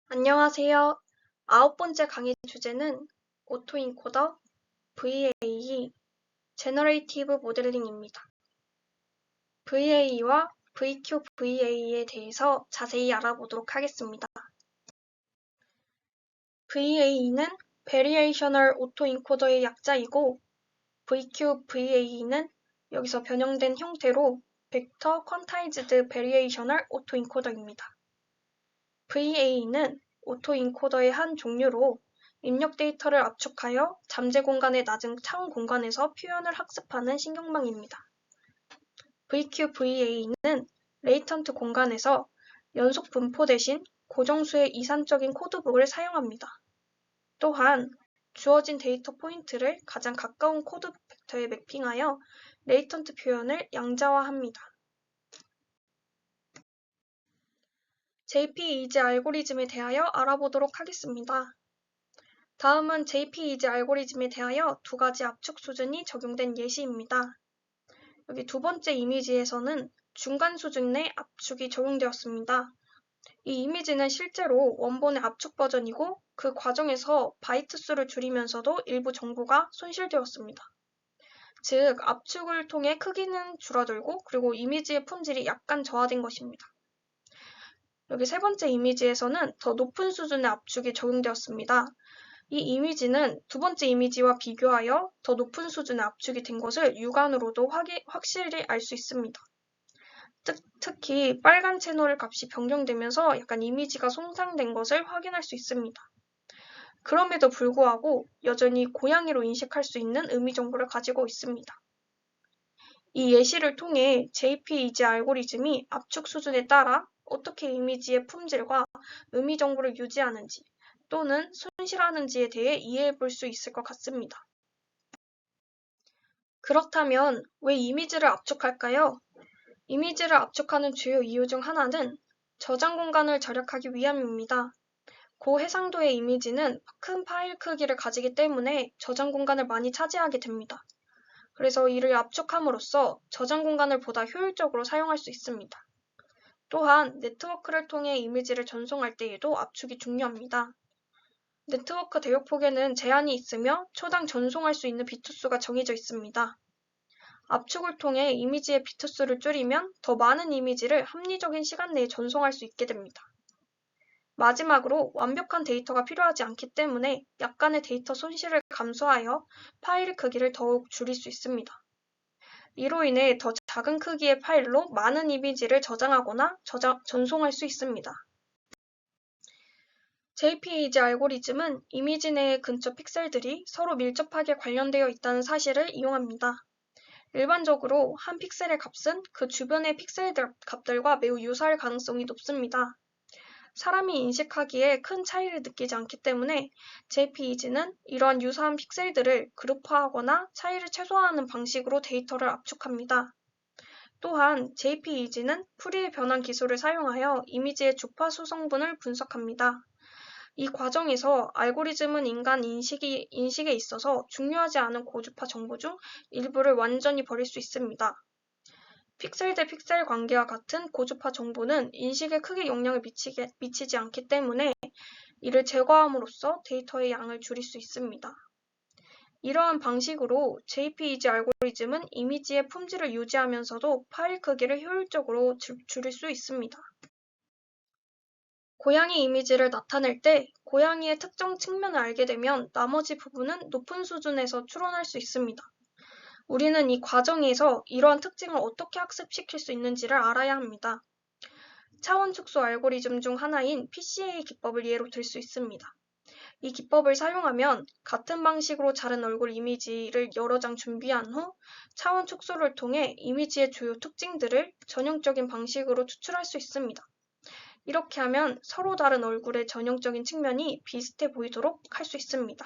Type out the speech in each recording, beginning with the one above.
안녕하세요. 9번째 강의 주제는 오토인코더, VA, 제너레이티브 모델링입니다. VA와 VQVA에 대해서 자세히 알아보도록 하겠습니다. VA는 Variational Autoencoder의 약자이고 VQVA는 여기서 변형된 형태로 Vector Quantized Variational Autoencoder입니다. VA는 오토인코더의 한 종류로 입력 데이터를 압축하여 잠재 공간의 낮은 창 공간에서 표현을 학습하는 신경망입니다. VQVA는 레이턴트 공간에서 연속 분포 대신 고정수의 이산적인 코드북을 사용합니다. 또한 주어진 데이터 포인트를 가장 가까운 코드북 벡터에 매핑하여 레이턴트 표현을 양자화합니다. JP-EASY 알고리즘에 대하여 알아보도록 하겠습니다. 다음은 JP-EASY 알고리즘에 대하여 두 가지 압축 수준이 적용된 예시입니다. 여기 두 번째 이미지에서는 중간 수준 내 압축이 적용되었습니다. 이 이미지는 실제로 원본의 압축 버전이고 그 과정에서 바이트 수를 줄이면서도 일부 정보가 손실되었습니다. 즉, 압축을 통해 크기는 줄어들고 그리고 이미지의 품질이 약간 저하된 것입니다. 여기 세 번째 이미지에서는 더 높은 수준의 압축이 적용되었습니다. 이 이미지는 두 번째 이미지와 비교하여 더 높은 수준의 압축이 된 것을 육안으로도 확실히 알 수 있습니다. 특히 빨간 채널 값이 변경되면서 약간 이미지가 손상된 것을 확인할 수 있습니다. 그럼에도 불구하고 여전히 고양이로 인식할 수 있는 의미 정보를 가지고 있습니다. 이 예시를 통해 JP-EASY 알고리즘이 압축 수준에 따라 어떻게 이미지의 품질과 의미 정보를 유지하는지 또는 손실하는지에 대해 이해해 볼 수 있을 것 같습니다. 그렇다면 왜 이미지를 압축할까요? 이미지를 압축하는 주요 이유 중 하나는 저장 공간을 절약하기 위함입니다. 고해상도의 이미지는 큰 파일 크기를 가지기 때문에 저장 공간을 많이 차지하게 됩니다. 그래서 이를 압축함으로써 저장 공간을 보다 효율적으로 사용할 수 있습니다. 또한 네트워크를 통해 이미지를 전송할 때에도 압축이 중요합니다. 네트워크 대역폭에는 제한이 있으며 초당 전송할 수 있는 비트수가 정해져 있습니다. 압축을 통해 이미지의 비트수를 줄이면 더 많은 이미지를 합리적인 시간 내에 전송할 수 있게 됩니다. 마지막으로 완벽한 데이터가 필요하지 않기 때문에 약간의 데이터 손실을 감수하여 파일 크기를 더욱 줄일 수 있습니다. 이로 인해 더 작은 크기의 파일로 많은 이미지를 저장하거나 전송할 수 있습니다. JP-EASY 알고리즘은 이미지 내의 근처 픽셀들이 서로 밀접하게 관련되어 있다는 사실을 이용합니다. 일반적으로 한 픽셀의 값은 그 주변의 픽셀들 값들과 매우 유사할 가능성이 높습니다. 사람이 인식하기에 큰 차이를 느끼지 않기 때문에 JP-EASY는 이러한 유사한 픽셀들을 그룹화하거나 차이를 최소화하는 방식으로 데이터를 압축합니다. 또한 JP-EASY는 푸리의 변환 기술을 사용하여 이미지의 주파수 성분을 분석합니다. 이 과정에서 알고리즘은 인간 인식에 있어서 중요하지 않은 고주파 정보 중 일부를 완전히 버릴 수 있습니다. 픽셀 대 픽셀 관계와 같은 고주파 정보는 인식에 크게 영향을 미치지 않기 때문에 이를 제거함으로써 데이터의 양을 줄일 수 있습니다. 이러한 방식으로 JP-EASY 알고리즘은 이미지의 품질을 유지하면서도 파일 크기를 효율적으로 줄일 수 있습니다. 고양이 이미지를 나타낼 때 고양이의 특정 측면을 알게 되면 나머지 부분은 높은 수준에서 추론할 수 있습니다. 우리는 이 과정에서 이러한 특징을 어떻게 학습시킬 수 있는지를 알아야 합니다. 차원 축소 알고리즘 중 하나인 PCA 기법을 예로 들 수 있습니다. 이 기법을 사용하면 같은 방식으로 자른 얼굴 이미지를 여러 장 준비한 후 차원 축소를 통해 이미지의 주요 특징들을 전형적인 방식으로 추출할 수 있습니다. 이렇게 하면 서로 다른 얼굴의 전형적인 측면이 비슷해 보이도록 할 수 있습니다.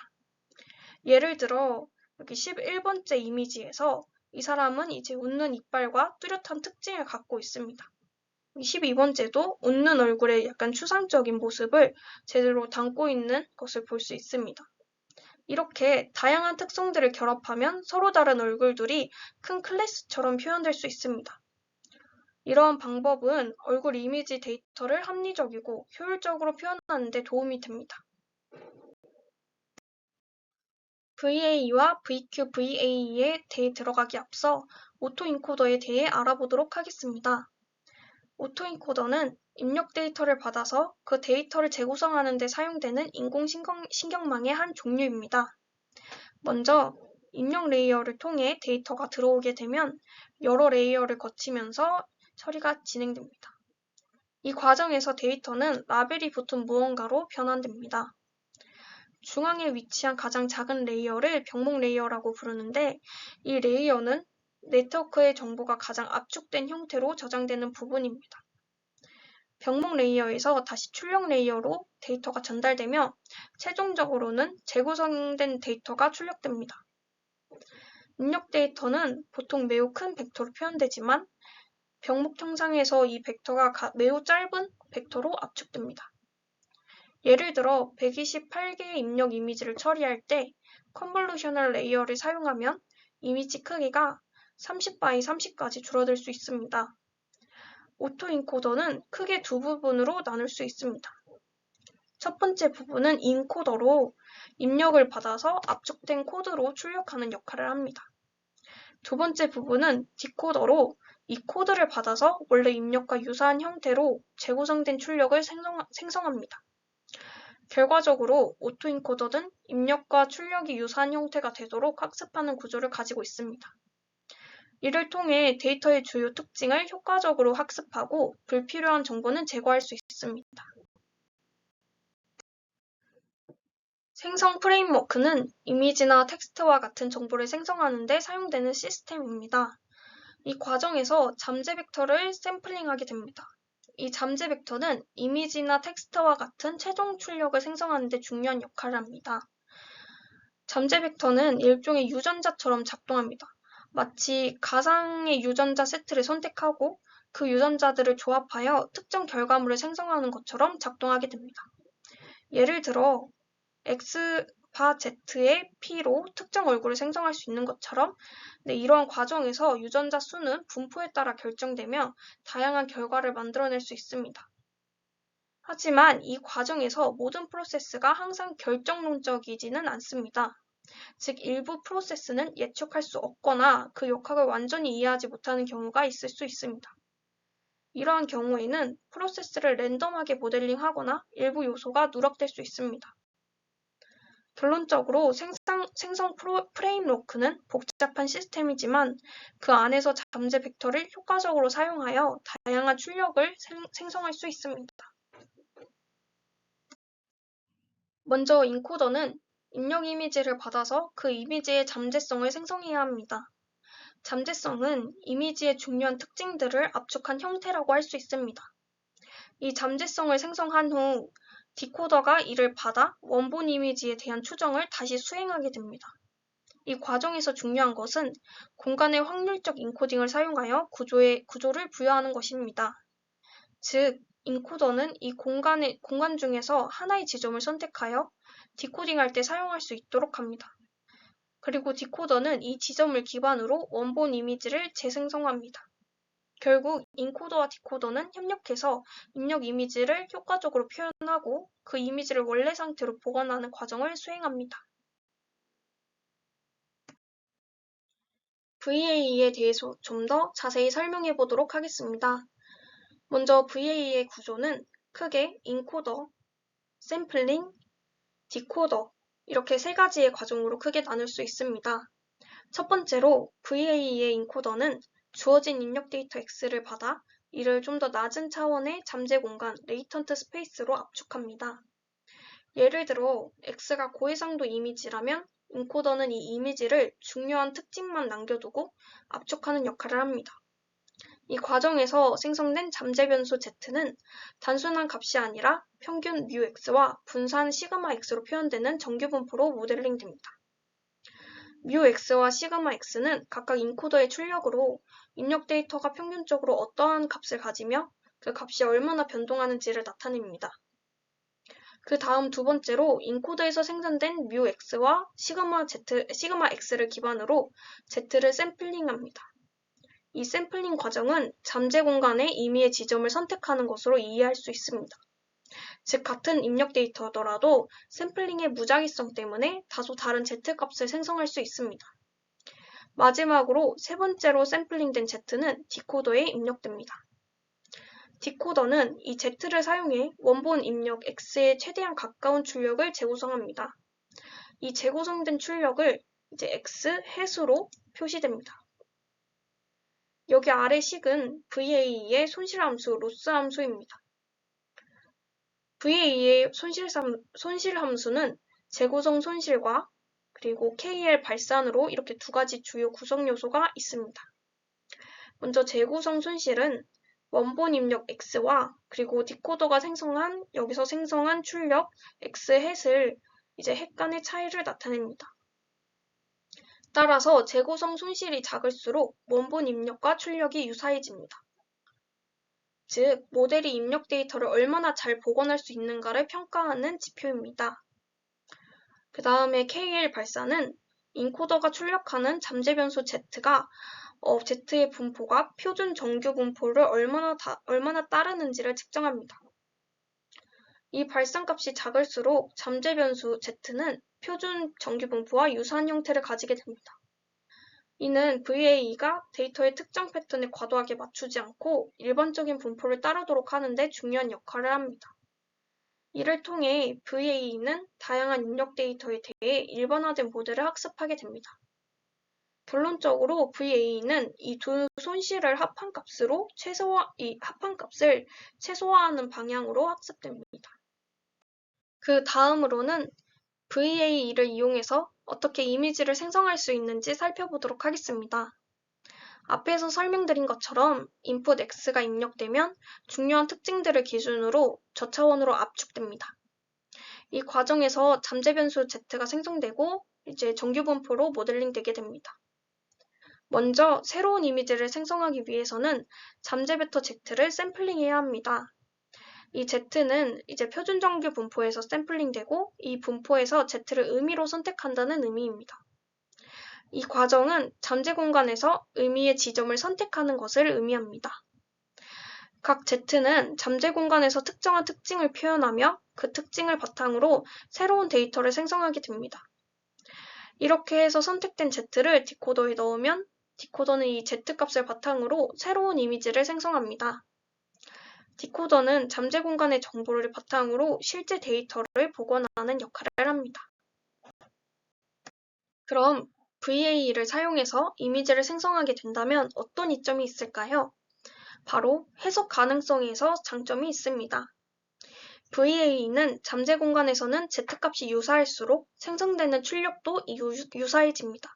예를 들어 여기 11번째 이미지에서 이 사람은 이제 웃는 이빨과 뚜렷한 특징을 갖고 있습니다. 12번째도 웃는 얼굴의 약간 추상적인 모습을 제대로 담고 있는 것을 볼 수 있습니다. 이렇게 다양한 특성들을 결합하면 서로 다른 얼굴들이 큰 클래스처럼 표현될 수 있습니다. 이러한 방법은 얼굴 이미지 데이터를 합리적이고 효율적으로 표현하는 데 도움이 됩니다. VA와 VQVA에 대해 들어가기 앞서 오토인코더에 대해 알아보도록 하겠습니다. 오토인코더는 입력 데이터를 받아서 그 데이터를 재구성하는 데 사용되는 인공신경망의 한 종류입니다. 먼저 입력 레이어를 통해 데이터가 들어오게 되면 여러 레이어를 거치면서 처리가 진행됩니다. 이 과정에서 데이터는 라벨이 붙은 무언가로 변환됩니다. 중앙에 위치한 가장 작은 레이어를 병목 레이어라고 부르는데 이 레이어는 네트워크의 정보가 가장 압축된 형태로 저장되는 부분입니다. 병목 레이어에서 다시 출력 레이어로 데이터가 전달되며 최종적으로는 재구성된 데이터가 출력됩니다. 입력 데이터는 보통 매우 큰 벡터로 표현되지만 병목 형상에서 이 벡터가 매우 짧은 벡터로 압축됩니다. 예를 들어 128개의 입력 이미지를 처리할 때 컨볼루셔널 레이어를 사용하면 이미지 크기가 30x 30까지 줄어들 수 있습니다. 오토인코더는 크게 두 부분으로 나눌 수 있습니다. 첫 번째 부분은 인코더로 입력을 받아서 압축된 코드로 출력하는 역할을 합니다. 두 번째 부분은 디코더로 이 코드를 받아서 원래 입력과 유사한 형태로 재구성된 출력을 생성합니다. 결과적으로 오토인코더는 입력과 출력이 유사한 형태가 되도록 학습하는 구조를 가지고 있습니다. 이를 통해 데이터의 주요 특징을 효과적으로 학습하고 불필요한 정보는 제거할 수 있습니다. 생성 프레임워크는 이미지나 텍스트와 같은 정보를 생성하는 데 사용되는 시스템입니다. 이 과정에서 잠재 벡터를 샘플링하게 됩니다. 이 잠재 벡터는 이미지나 텍스트와 같은 최종 출력을 생성하는 데 중요한 역할을 합니다. 잠재 벡터는 일종의 유전자처럼 작동합니다. 마치 가상의 유전자 세트를 선택하고 그 유전자들을 조합하여 특정 결과물을 생성하는 것처럼 작동하게 됩니다. 예를 들어 X바 Z의 P로 특정 얼굴을 생성할 수 있는 것처럼 이러한 과정에서 유전자 수는 분포에 따라 결정되며 다양한 결과를 만들어낼 수 있습니다. 하지만 이 과정에서 모든 프로세스가 항상 결정론적이지는 않습니다. 즉 일부 프로세스는 예측할 수 없거나 그 역학을 완전히 이해하지 못하는 경우가 있을 수 있습니다. 이러한 경우에는 프로세스를 랜덤하게 모델링하거나 일부 요소가 누락될 수 있습니다. 결론적으로 생성 프레임워크는 복잡한 시스템이지만 그 안에서 잠재 벡터를 효과적으로 사용하여 다양한 출력을 생성할 수 있습니다. 먼저 인코더는 입력 이미지를 받아서 그 이미지의 잠재성을 생성해야 합니다. 잠재성은 이미지의 중요한 특징들을 압축한 형태라고 할 수 있습니다. 이 잠재성을 생성한 후 디코더가 이를 받아 원본 이미지에 대한 추정을 다시 수행하게 됩니다. 이 과정에서 중요한 것은 공간의 확률적 인코딩을 사용하여 구조를 부여하는 것입니다. 즉, 인코더는 이 공간 중에서 하나의 지점을 선택하여 디코딩할 때 사용할 수 있도록 합니다. 그리고 디코더는 이 지점을 기반으로 원본 이미지를 재생성합니다. 결국 인코더와 디코더는 협력해서 입력 이미지를 효과적으로 표현하고 그 이미지를 원래 상태로 보관하는 과정을 수행합니다. VA에 대해서 좀 더 자세히 설명해 보도록 하겠습니다. 먼저 VA의 구조는 크게 인코더, 샘플링, 디코더 이렇게 세 가지의 과정으로 크게 나눌 수 있습니다. 첫 번째로 VA의 인코더는 주어진 입력 데이터 X를 받아 이를 좀 더 낮은 차원의 잠재 공간, 레이턴트 스페이스로 압축합니다. 예를 들어 X가 고해상도 이미지라면 인코더는 이 이미지를 중요한 특징만 남겨두고 압축하는 역할을 합니다. 이 과정에서 생성된 잠재 변수 Z는 단순한 값이 아니라 평균 μx와 분산 시그마x로 표현되는 정규 분포로 모델링됩니다. μx와 시그마x는 각각 인코더의 출력으로 입력 데이터가 평균적으로 어떠한 값을 가지며 그 값이 얼마나 변동하는지를 나타냅니다. 그 다음 두 번째로 인코더에서 생산된 μx와 시그마 x를 기반으로 z를 샘플링합니다. 이 샘플링 과정은 잠재 공간의 임의의 지점을 선택하는 것으로 이해할 수 있습니다. 즉 같은 입력 데이터더라도 샘플링의 무작위성 때문에 다소 다른 Z값을 생성할 수 있습니다. 마지막으로 세 번째로 샘플링된 Z는 디코더에 입력됩니다. 디코더는 이 Z를 사용해 원본 입력 X에 최대한 가까운 출력을 재구성합니다. 이 재구성된 출력을 이제 X 햇으로 표시됩니다. 여기 아래 식은 VA의 손실함수, 로스함수입니다. VA의 손실함수는 재구성 손실과 그리고 KL 발산으로 이렇게 두 가지 주요 구성 요소가 있습니다. 먼저 재구성 손실은 원본 입력 X와 그리고 디코더가 여기서 생성한 출력 X 햇을 이제 햇 간의 차이를 나타냅니다. 따라서 재구성 손실이 작을수록 원본 입력과 출력이 유사해집니다. 즉, 모델이 입력 데이터를 얼마나 잘 복원할 수 있는가를 평가하는 지표입니다. 그 다음에 KL 발산은 인코더가 출력하는 잠재 변수 Z가 Z의 분포가 표준 정규 분포를 얼마나 따르는지를 측정합니다. 이 발산값이 작을수록 잠재 변수 Z는 표준 정규 분포와 유사한 형태를 가지게 됩니다. 이는 VA가 데이터의 특정 패턴에 과도하게 맞추지 않고 일반적인 분포를 따르도록 하는 데 중요한 역할을 합니다. 이를 통해 VA는 다양한 입력 데이터에 대해 일반화된 모델을 학습하게 됩니다. 결론적으로 VA는 이 두 손실을 합한값을 최소화하는 방향으로 학습됩니다. 그 다음으로는 VA를 이용해서 어떻게 이미지를 생성할 수 있는지 살펴보도록 하겠습니다. 앞에서 설명드린 것처럼 input X가 입력되면 중요한 특징들을 기준으로 저차원으로 압축됩니다. 이 과정에서 잠재 변수 Z가 생성되고 이제 정규 분포로 모델링 되게 됩니다. 먼저 새로운 이미지를 생성하기 위해서는 잠재 벡터 Z를 샘플링해야 합니다. 이 Z는 이제 표준 정규 분포에서 샘플링되고 이 분포에서 Z를 의미로 선택한다는 의미입니다. 이 과정은 잠재 공간에서 의미의 지점을 선택하는 것을 의미합니다. 각 Z는 잠재 공간에서 특정한 특징을 표현하며 그 특징을 바탕으로 새로운 데이터를 생성하게 됩니다. 이렇게 해서 선택된 Z를 디코더에 넣으면 디코더는 이 Z값을 바탕으로 새로운 이미지를 생성합니다. 디코더는 잠재 공간의 정보를 바탕으로 실제 데이터를 복원하는 역할을 합니다. 그럼 VA를 사용해서 이미지를 생성하게 된다면 어떤 이점이 있을까요? 바로 해석 가능성에서 장점이 있습니다. VA는 잠재 공간에서는 Z값이 유사할수록 생성되는 출력도 유사해집니다.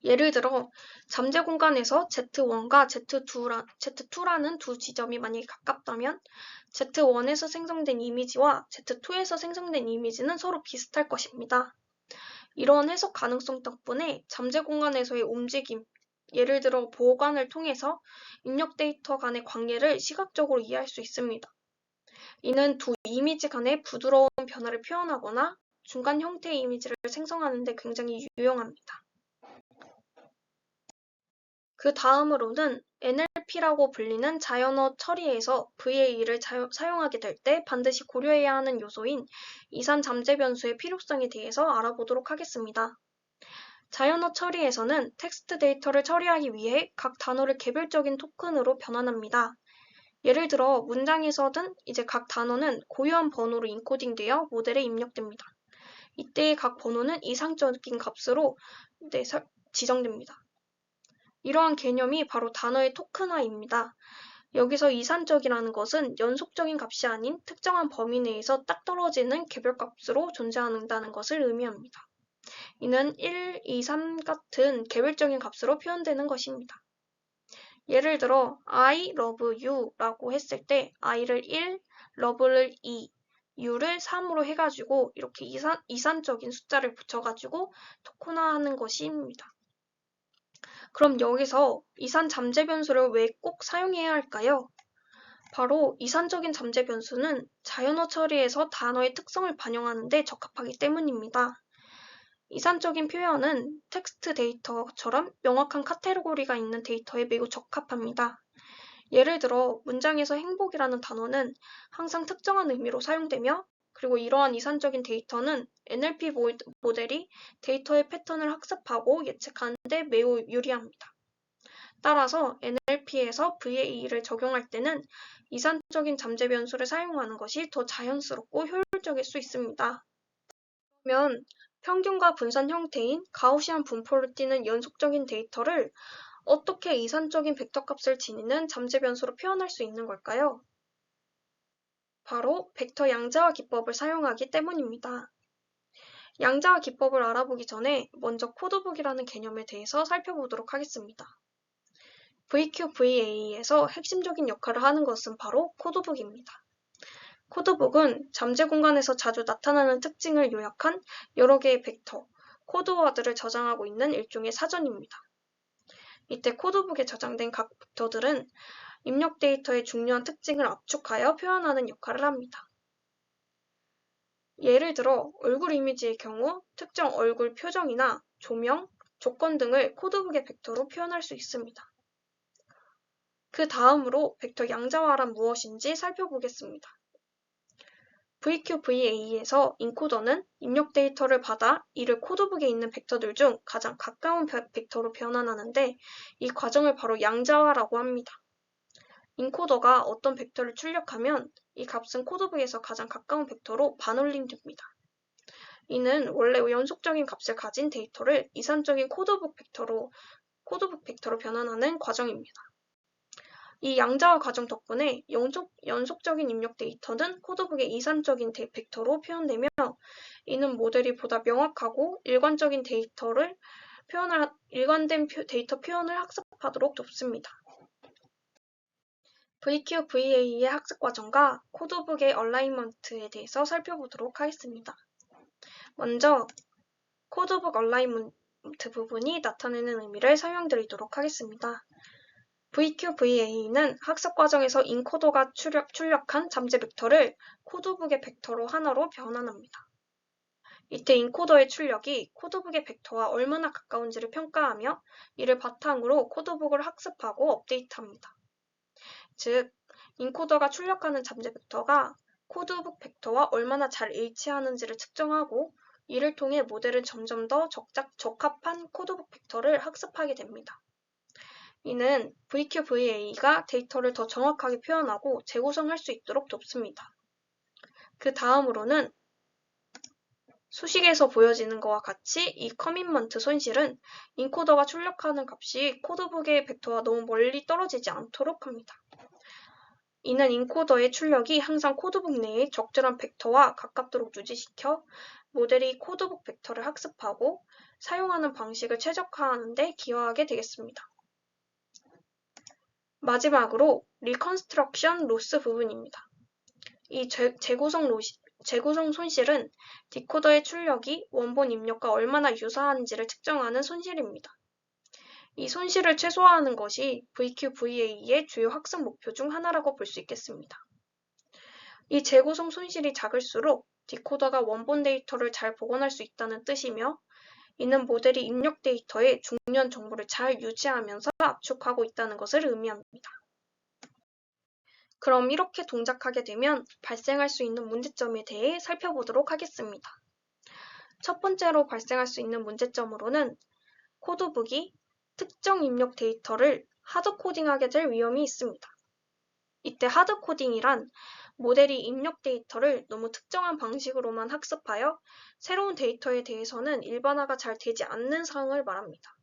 예를 들어 잠재 공간에서 Z1과 Z2라는 두 지점이 만약에 가깝다면 Z1에서 생성된 이미지와 Z2에서 생성된 이미지는 서로 비슷할 것입니다. 이러한 해석 가능성 덕분에 잠재 공간에서의 움직임, 예를 들어 보관을 통해서 입력 데이터 간의 관계를 시각적으로 이해할 수 있습니다. 이는 두 이미지 간의 부드러운 변화를 표현하거나 중간 형태의 이미지를 생성하는 데 굉장히 유용합니다. 그 다음으로는 NLP라고 불리는 자연어 처리에서 VA를 사용하게 될 때 반드시 고려해야 하는 요소인 이산 잠재 변수의 필요성에 대해서 알아보도록 하겠습니다. 자연어 처리에서는 텍스트 데이터를 처리하기 위해 각 단어를 개별적인 토큰으로 변환합니다. 예를 들어 문장에서든 이제 각 단어는 고유한 번호로 인코딩되어 모델에 입력됩니다. 이때의 각 번호는 이상적인 값으로 지정됩니다. 이러한 개념이 바로 단어의 토큰화입니다. 여기서 이산적이라는 것은 연속적인 값이 아닌 특정한 범위 내에서 딱 떨어지는 개별값으로 존재한다는 것을 의미합니다. 이는 1, 2, 3 같은 개별적인 값으로 표현되는 것입니다. 예를 들어 I love you 라고 했을 때 I를 1, love를 2, U를 3으로 해가지고 이렇게 이산적인 숫자를 붙여가지고 토큰화하는 것입니다. 그럼 여기서 이산 잠재 변수를 왜 꼭 사용해야 할까요? 바로 이산적인 잠재 변수는 자연어 처리에서 단어의 특성을 반영하는 데 적합하기 때문입니다. 이산적인 표현은 텍스트 데이터처럼 명확한 카테고리가 있는 데이터에 매우 적합합니다. 예를 들어 문장에서 행복이라는 단어는 항상 특정한 의미로 사용되며, 그리고 이러한 이산적인 데이터는 NLP 모델이 데이터의 패턴을 학습하고 예측하는 데 매우 유리합니다. 따라서 NLP에서 VAE를 적용할 때는 이산적인 잠재 변수를 사용하는 것이 더 자연스럽고 효율적일 수 있습니다. 그러면 평균과 분산 형태인 가우시안 분포를 띠는 연속적인 데이터를 어떻게 이산적인 벡터 값을 지니는 잠재 변수로 표현할 수 있는 걸까요? 바로 벡터 양자화 기법을 사용하기 때문입니다. 양자화 기법을 알아보기 전에 먼저 코드북이라는 개념에 대해서 살펴보도록 하겠습니다. VQVA에서 핵심적인 역할을 하는 것은 바로 코드북입니다. 코드북은 잠재 공간에서 자주 나타나는 특징을 요약한 여러 개의 벡터, 코드워드를 저장하고 있는 일종의 사전입니다. 이때 코드북에 저장된 각 벡터들은 입력 데이터의 중요한 특징을 압축하여 표현하는 역할을 합니다. 예를 들어 얼굴 이미지의 경우 특정 얼굴 표정이나 조명, 조건 등을 코드북의 벡터로 표현할 수 있습니다. 그 다음으로 벡터 양자화란 무엇인지 살펴보겠습니다. VQVA에서 인코더는 입력 데이터를 받아 이를 코드북에 있는 벡터들 중 가장 가까운 벡터로 변환하는데, 이 과정을 바로 양자화라고 합니다. 인코더가 어떤 벡터를 출력하면 이 값은 코드북에서 가장 가까운 벡터로 반올림됩니다. 이는 원래 연속적인 값을 가진 데이터를 이산적인 코드북 벡터로 변환하는 과정입니다. 이 양자화 과정 덕분에 연속적인 입력 데이터는 코드북의 이산적인 벡터로 표현되며, 이는 모델이 보다 명확하고 일관된 데이터 표현을 학습하도록 돕습니다. VQVA의 학습 과정과 코드북의 얼라이먼트에 대해서 살펴보도록 하겠습니다. 먼저 코드북 얼라이먼트 부분이 나타내는 의미를 설명드리도록 하겠습니다. VQVA는 학습 과정에서 인코더가 출력한 잠재 벡터를 코드북의 벡터로 하나로 변환합니다. 이때 인코더의 출력이 코드북의 벡터와 얼마나 가까운지를 평가하며, 이를 바탕으로 코드북을 학습하고 업데이트합니다. 즉, 인코더가 출력하는 잠재 벡터가 코드북 벡터와 얼마나 잘 일치하는지를 측정하고, 이를 통해 모델은 점점 더 적합한 코드북 벡터를 학습하게 됩니다. 이는 VQVA가 데이터를 더 정확하게 표현하고 재구성할 수 있도록 돕습니다. 그 다음으로는 수식에서 보여지는 것과 같이 이 커밋먼트 손실은 인코더가 출력하는 값이 코드북의 벡터와 너무 멀리 떨어지지 않도록 합니다. 이는 인코더의 출력이 항상 코드북 내의 적절한 벡터와 가깝도록 유지시켜 모델이 코드북 벡터를 학습하고 사용하는 방식을 최적화하는 데 기여하게 되겠습니다. 마지막으로 리컨스트럭션 로스 부분입니다. 이 재구성 손실은 디코더의 출력이 원본 입력과 얼마나 유사한지를 측정하는 손실입니다. 이 손실을 최소화하는 것이 VQVA의 주요 학습 목표 중 하나라고 볼 수 있겠습니다. 이 재구성 손실이 작을수록 디코더가 원본 데이터를 잘 복원할 수 있다는 뜻이며, 이는 모델이 입력 데이터의 중요한 정보를 잘 유지하면서 압축하고 있다는 것을 의미합니다. 그럼 이렇게 동작하게 되면 발생할 수 있는 문제점에 대해 살펴보도록 하겠습니다. 첫 번째로 발생할 수 있는 문제점으로는 코드북이 특정 입력 데이터를 하드코딩하게 될 위험이 있습니다. 이때 하드코딩이란 모델이 입력 데이터를 너무 특정한 방식으로만 학습하여 새로운 데이터에 대해서는 일반화가 잘 되지 않는 상황을 말합니다.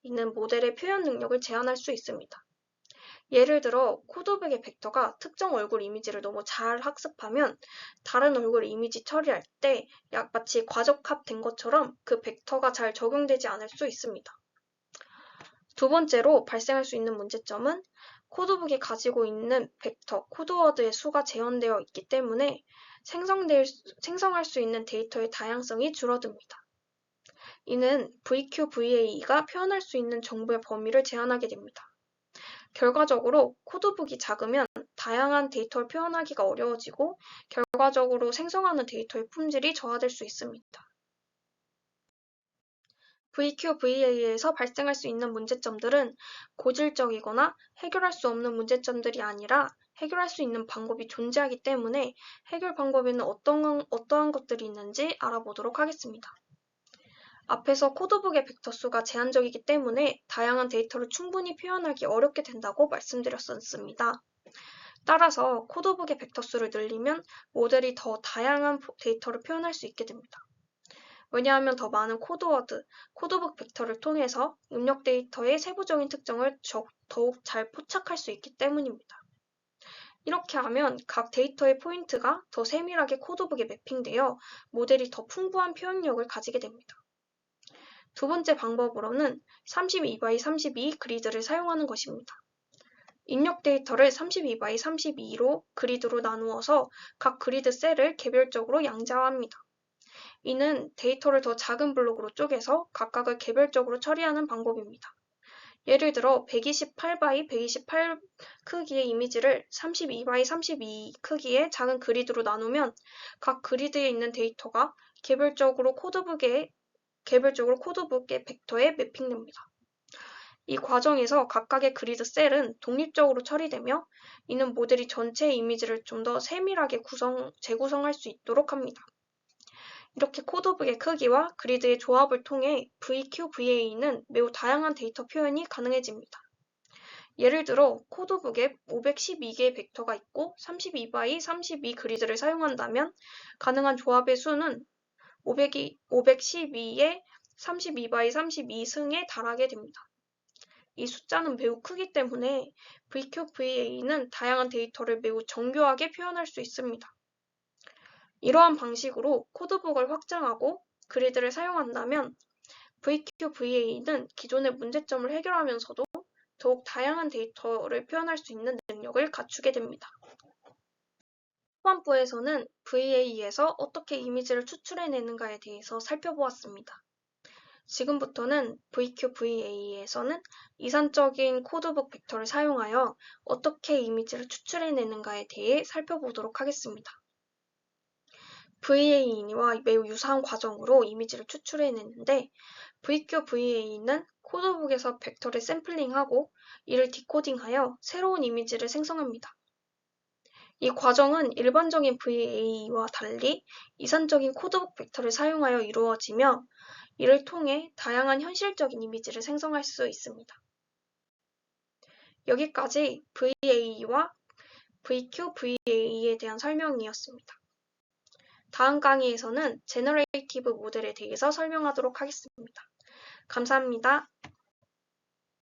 이는 모델의 표현 능력을 제한할 수 있습니다. 예를 들어 코드북의 벡터가 특정 얼굴 이미지를 너무 잘 학습하면 다른 얼굴 이미지 처리할 때 마치 과적합된 것처럼 그 벡터가 잘 적용되지 않을 수 있습니다. 두 번째로 발생할 수 있는 문제점은 코드북이 가지고 있는 벡터, 코드워드의 수가 제한되어 있기 때문에 생성할 수 있는 데이터의 다양성이 줄어듭니다. 이는 VQVA가 표현할 수 있는 정보의 범위를 제한하게 됩니다. 결과적으로 코드북이 작으면 다양한 데이터를 표현하기가 어려워지고, 결과적으로 생성하는 데이터의 품질이 저하될 수 있습니다. VQ-VA에서 발생할 수 있는 문제점들은 고질적이거나 해결할 수 없는 문제점들이 아니라 해결할 수 있는 방법이 존재하기 때문에 해결 방법에는 어떠한 것들이 있는지 알아보도록 하겠습니다. 앞에서 코드북의 벡터 수가 제한적이기 때문에 다양한 데이터를 충분히 표현하기 어렵게 된다고 말씀드렸었습니다. 따라서 코드북의 벡터 수를 늘리면 모델이 더 다양한 데이터를 표현할 수 있게 됩니다. 왜냐하면 더 많은 코드워드, 코드북 벡터를 통해서 입력 데이터의 세부적인 특징을 더욱 잘 포착할 수 있기 때문입니다. 이렇게 하면 각 데이터의 포인트가 더 세밀하게 코드북에 매핑되어 모델이 더 풍부한 표현력을 가지게 됩니다. 두 번째 방법으로는 32x32 그리드를 사용하는 것입니다. 입력 데이터를 32x32로 그리드로 나누어서 각 그리드 셀을 개별적으로 양자화합니다. 이는 데이터를 더 작은 블록으로 쪼개서 각각을 개별적으로 처리하는 방법입니다. 예를 들어 128x128 크기의 이미지를 32x32 크기의 작은 그리드로 나누면 각 그리드에 있는 데이터가 개별적으로 코드북의 벡터에 매핑됩니다. 이 과정에서 각각의 그리드 셀은 독립적으로 처리되며 이는 모델이 전체 이미지를 좀 더 세밀하게 재구성할 수 있도록 합니다. 이렇게 코드북의 크기와 그리드의 조합을 통해 VQ-VA는 매우 다양한 데이터 표현이 가능해집니다. 예를 들어 코드북에 512개의 벡터가 있고 32x32 그리드를 사용한다면 가능한 조합의 수는 512의 32x32 승에 달하게 됩니다. 이 숫자는 매우 크기 때문에 VQ-VA는 다양한 데이터를 매우 정교하게 표현할 수 있습니다. 이러한 방식으로 코드북을 확장하고 그리드를 사용한다면 VQ-VA는 기존의 문제점을 해결하면서도 더욱 다양한 데이터를 표현할 수 있는 능력을 갖추게 됩니다. 후반부에서는 VA에서 어떻게 이미지를 추출해내는가에 대해서 살펴보았습니다. 지금부터는 VQ-VA에서는 이산적인 코드북 벡터를 사용하여 어떻게 이미지를 추출해내는가에 대해 살펴보도록 하겠습니다. VA와 매우 유사한 과정으로 이미지를 추출해내는데 VQ-VA는 코드북에서 벡터를 샘플링하고 이를 디코딩하여 새로운 이미지를 생성합니다. 이 과정은 일반적인 VA와 달리 이산적인 코드북 벡터를 사용하여 이루어지며 이를 통해 다양한 현실적인 이미지를 생성할 수 있습니다. 여기까지 VA와 VQ-VA에 대한 설명이었습니다. 다음 강의에서는 제너레이티브 모델에 대해서 설명하도록 하겠습니다. 감사합니다.